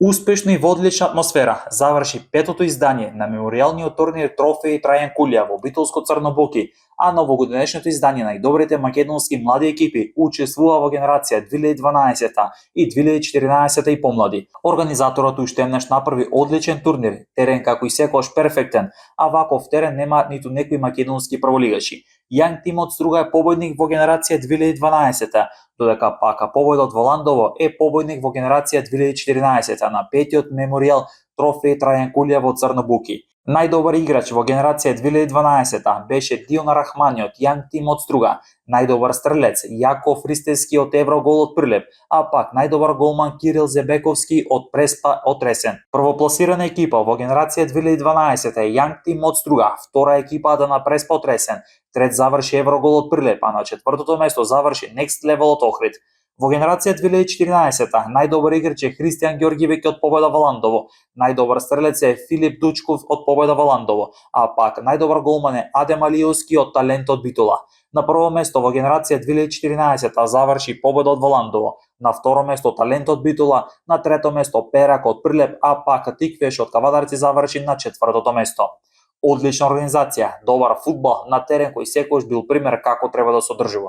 Успешно и во одлична атмосфера заврши петото издание на меморијалниот турнир Трофеи Трајан Кулија во битолско Црнобоки, а новогодишното издание на најдобрите македонски млади екипи учествува во генерација 2012 и 2014 и помлади. Организаторот уште еднаш направи одличен турнир, терен како и секогаш перфектен, а ваков терен нема ниту некои македонски прволигачи. Јанг тимот Струга е победник во генерација 2012, додека пака победот во Ландово е победник во генерација 2014 на петиот меморијал Трофеј Трајан Кулија во Црнобуки. Најдобар играч во генерација 2012 беше Дион Рахмани од Јанг тим од Струга, најдобар стрелец Јаков Ристевски од Еврогол од Прилеп, а пак најдобар голман Кирил Зебековски од Преспа од Ресен. Првопласирана екипа во генерација 2012 е Јанг тим од Струга, втора екипата на Преспа од Ресен, трет заврши Еврогол од Прилеп, а на четвртото место заврши Next Level од Охрид. Во генерација 2014 најдобар играч е Христијан Ѓорѓевиќ од Победа во Ландово, најдобар стрелец е Филип Дучков од Победа во Ландово, а пак најдобар голман е Адем Алиевски од Талент од Битола. На прво место во генерација 2014 заврши Победа од Ландово, на второ место Талент од Битола, на трето место Перак од Прилеп, а пак Тиквеш од Кавадарци заврши на четвртото место. Одлична организација, добар фудбал на терен кој секогаш бил пример како треба да се одржува.